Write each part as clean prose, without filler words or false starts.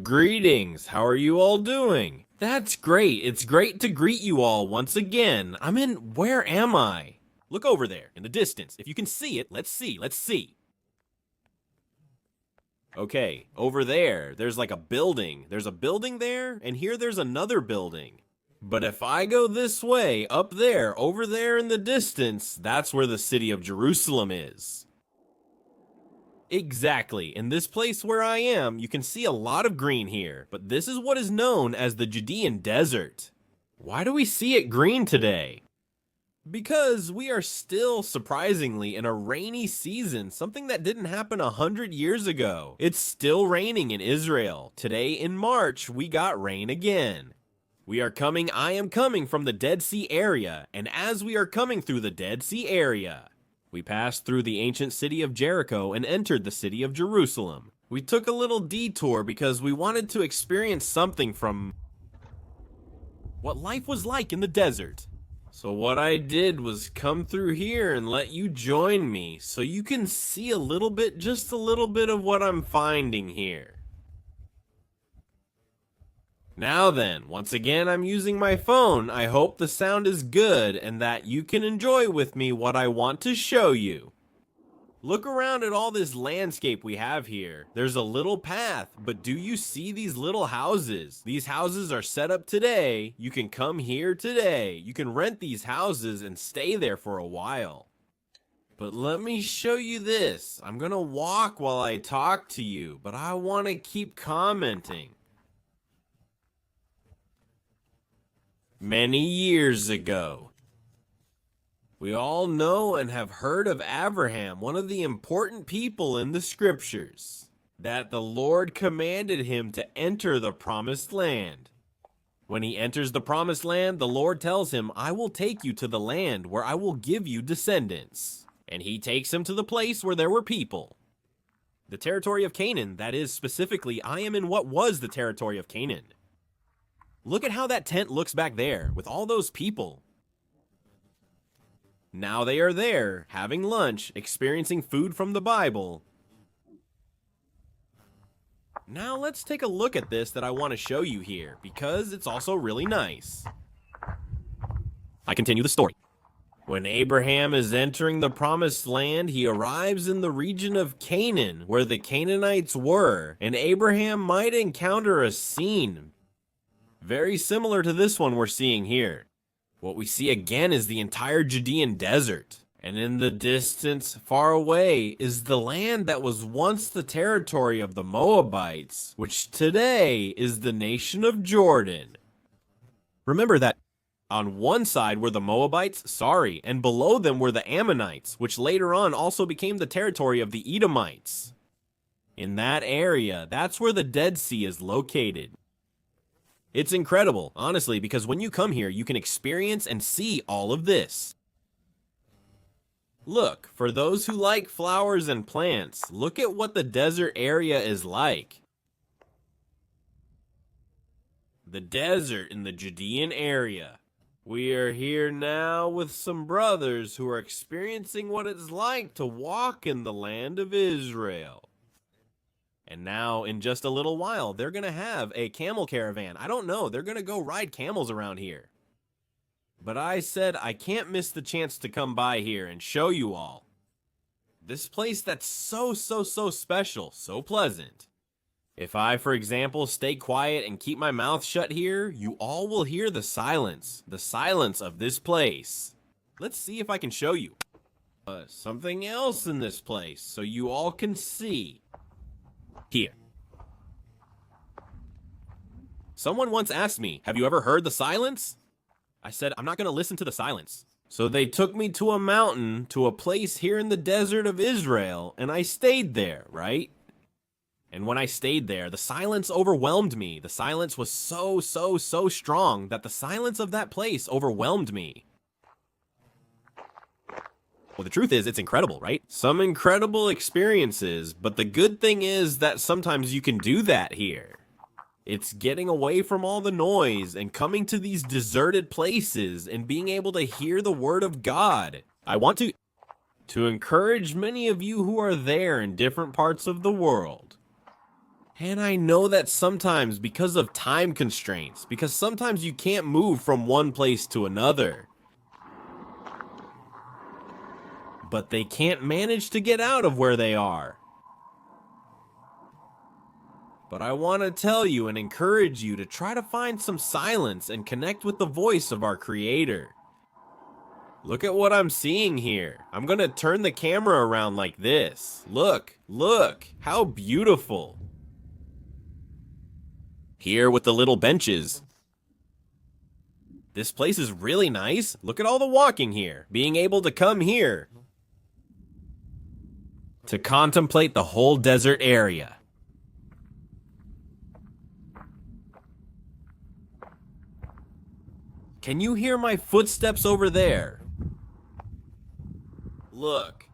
Greetings, how are you all doing? That's great, it's great to greet you all once again. Where am I? Look over there, in the distance. If you can see it, let's see. Okay, over there, there's like a building. There's a building there, and here there's another building. But if I go this way, up there, over there in the distance, that's where the city of Jerusalem is. Exactly. In this place where I am, you can see a lot of green here, but this is what is known as the Judean desert. Why do we see it green today? Because we are still, surprisingly, in a rainy season, something that didn't happen 100 years ago. It's still raining in Israel. Today in March, we got rain again. I am coming from the Dead Sea area, and as we are coming through the Dead Sea area, we passed through the ancient city of Jericho and entered the city of Jerusalem. We took a little detour because we wanted to experience something from what life was like in the desert. So what I did was come through here and let you join me so you can see a little bit, just a little bit of what I'm finding here. Now then, once again I'm using my phone. I hope the sound is good and that you can enjoy with me what I want to show you. Look around at all this landscape we have here. There's a little path, but do you see these little houses? These houses are set up today. You can come here today. You can rent these houses and stay there for a while. But let me show you this. I'm gonna walk while I talk to you, but I want to keep commenting. Many years ago, we all know and have heard of Abraham, one of the important people in the scriptures, that the Lord commanded him to enter the promised land. When he enters the promised land, the Lord tells him, I will take you to the land where I will give you descendants. And he takes him to the place where there were people. The territory of Canaan, that is specifically, I am in what was the territory of Canaan. Look at how that tent looks back there, with all those people. Now they are there, having lunch, experiencing food from the Bible. Now let's take a look at this that I want to show you here, because it's also really nice. I continue the story. When Abraham is entering the promised land, he arrives in the region of Canaan, where the Canaanites were, and Abraham might encounter a scene very similar to this one we're seeing here. What we see again is the entire Judean desert. And in the distance, far away, is the land that was once the territory of the Moabites, which today is the nation of Jordan. Remember that on one side were the Moabites, and below them were the Ammonites, which later on also became the territory of the Edomites. In that area, that's where the Dead Sea is located. It's incredible, honestly, because when you come here, you can experience and see all of this. Look, for those who like flowers and plants, look at what the desert area is like. The desert in the Judean area. We are here now with some brothers who are experiencing what it's like to walk in the land of Israel. And now, in just a little while, they're going to have a camel caravan. I don't know, they're going to go ride camels around here. But I said I can't miss the chance to come by here and show you all. This place that's so special, so pleasant. If I, for example, stay quiet and keep my mouth shut here, you all will hear the silence of this place. Let's see if I can show you something else in this place so you all can see. Here. Someone once asked me, have you ever heard the silence? I said, I'm not going to listen to the silence. So they took me to a mountain, to a place here in the desert of Israel, and I stayed there, right? And when I stayed there, the silence overwhelmed me. The silence was so strong that the silence of that place overwhelmed me. Well, the truth is, it's incredible, right? Some incredible experiences, but the good thing is that sometimes you can do that here. It's getting away from all the noise and coming to these deserted places and being able to hear the word of God. I want to encourage many of you who are there in different parts of the world. And I know that sometimes because of time constraints, because sometimes you can't move from one place to another. But they can't manage to get out of where they are. But I want to tell you and encourage you to try to find some silence and connect with the voice of our Creator. Look at what I'm seeing here. I'm going to turn the camera around like this. Look, how beautiful. Here with the little benches. This place is really nice. Look at all the walking here. Being able to come here to contemplate the whole desert area. Can you hear my footsteps over there? Look.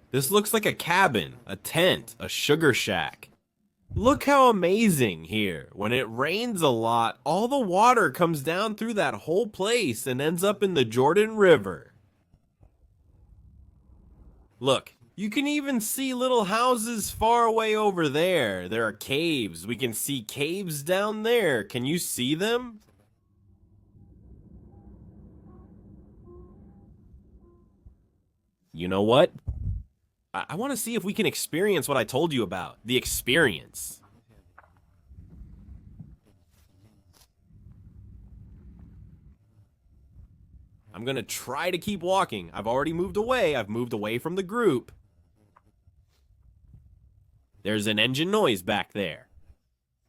This looks like a cabin, a tent, a sugar shack. Look how amazing here. When it rains a lot, all the water comes down through that whole place and ends up in the Jordan River. Look, you can even see little houses far away over there. There are caves. We can see caves down there. Can you see them? You know what? I want to see if we can experience what I told you about. The experience. I'm going to try to keep walking. I've already moved away. I've moved away from the group. There's an engine noise back there.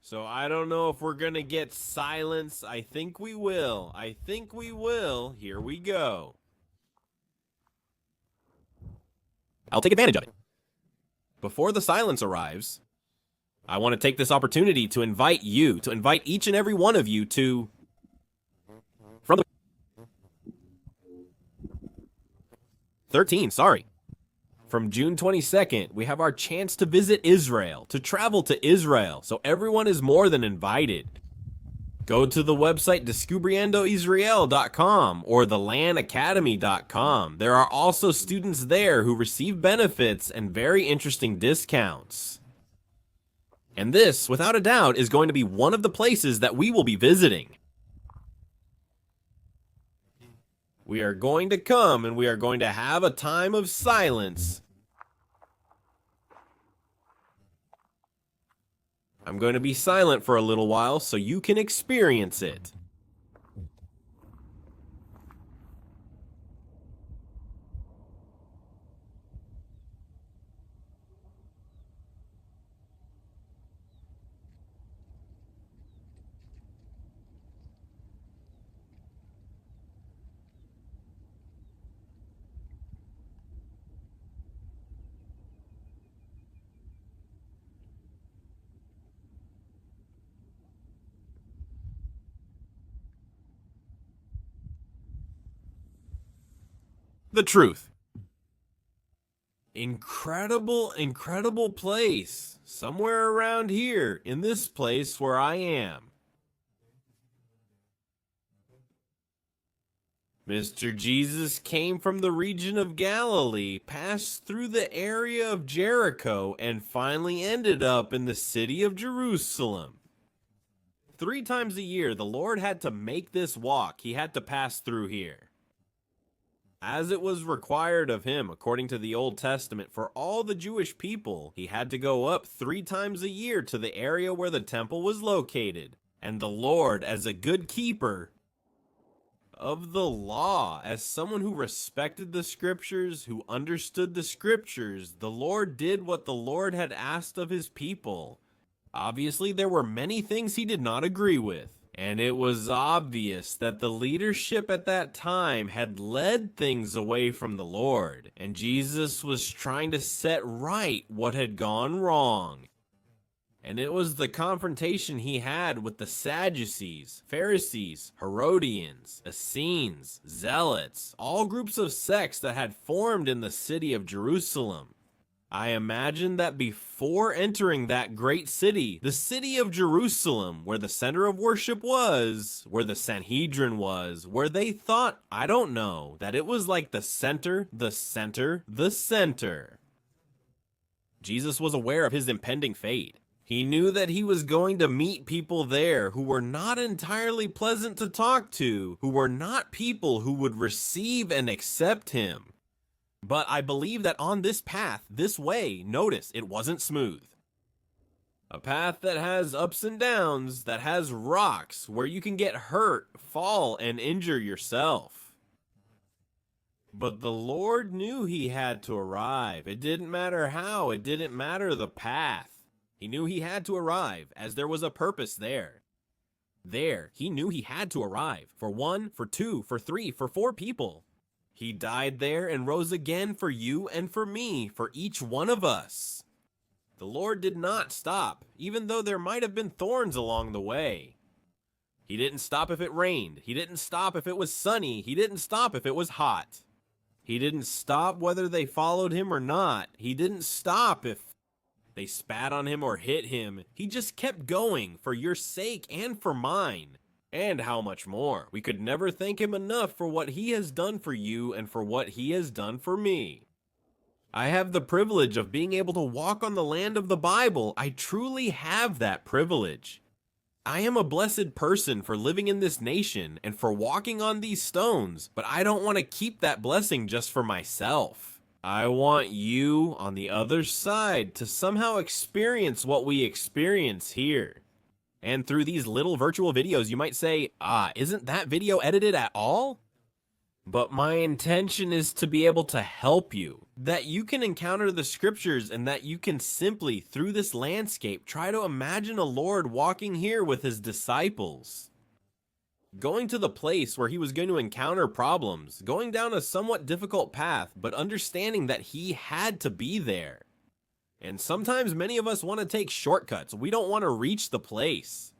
So I don't know if we're going to get silence. I think we will. Here we go. I'll take advantage of it. Before the silence arrives, I want to take this opportunity to invite each and every one of you to... From the 13, sorry. From June 22nd, we have our chance to visit Israel, to travel to Israel, so everyone is more than invited. Go to the website descubriendoisrael.com or thelandacademy.com. There are also students there who receive benefits and very interesting discounts. And this, without a doubt, is going to be one of the places that we will be visiting. We are going to come and we are going to have a time of silence. I'm going to be silent for a little while so you can experience it. The truth. Incredible place. Somewhere around here, in this place where I am. Mr. Jesus came from the region of Galilee, passed through the area of Jericho, and finally ended up in the city of Jerusalem. 3 times a year, the Lord had to make this walk. He had to pass through here. As it was required of him, according to the Old Testament, for all the Jewish people, he had to go up 3 times a year to the area where the temple was located. And the Lord, as a good keeper of the law, as someone who respected the scriptures, who understood the scriptures, the Lord did what the Lord had asked of his people. Obviously, there were many things he did not agree with. And it was obvious that the leadership at that time had led things away from the Lord, and Jesus was trying to set right what had gone wrong. And it was the confrontation he had with the Sadducees, Pharisees, Herodians, Essenes, Zealots, all groups of sects that had formed in the city of Jerusalem. I imagine that before entering that great city, the city of Jerusalem, where the center of worship was, where the Sanhedrin was, where they thought, I don't know, that it was like the center. Jesus was aware of his impending fate. He knew that he was going to meet people there who were not entirely pleasant to talk to, who were not people who would receive and accept him. But I believe that on this path, this way, notice, it wasn't smooth. A path that has ups and downs, that has rocks, where you can get hurt, fall, and injure yourself. But the Lord knew he had to arrive. It didn't matter how, it didn't matter the path. He knew he had to arrive, as there was a purpose there. There, he knew he had to arrive, for 1, for 2, for 3, for 4 people. He died there and rose again for you and for me, for each one of us. The Lord did not stop, even though there might have been thorns along the way. He didn't stop if it rained. He didn't stop if it was sunny. He didn't stop if it was hot. He didn't stop whether they followed him or not. He didn't stop if they spat on him or hit him. He just kept going for your sake and for mine. And how much more. We could never thank him enough for what he has done for you and for what he has done for me. I have the privilege of being able to walk on the land of the Bible. I truly have that privilege. I am a blessed person for living in this nation and for walking on these stones, but I don't want to keep that blessing just for myself. I want you on the other side to somehow experience what we experience here. And through these little virtual videos, you might say, isn't that video edited at all? But my intention is to be able to help you, that you can encounter the scriptures and that you can simply, through this landscape, try to imagine a Lord walking here with his disciples. Going to the place where he was going to encounter problems, going down a somewhat difficult path, but understanding that he had to be there. And sometimes many of us want to take shortcuts. We don't want to reach the place.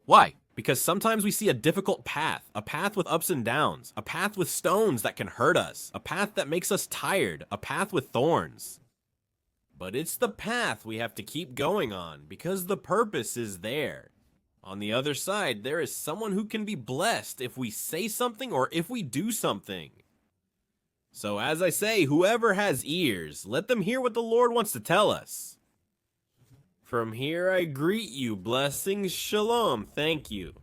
Why? Because sometimes we see a difficult path, a path with ups and downs, a path with stones that can hurt us, a path that makes us tired, a path with thorns. But it's the path we have to keep going on because the purpose is there. On the other side, there is someone who can be blessed if we say something or if we do something. So as I say, whoever has ears, let them hear what the Lord wants to tell us. From here I greet you, blessings, shalom, thank you.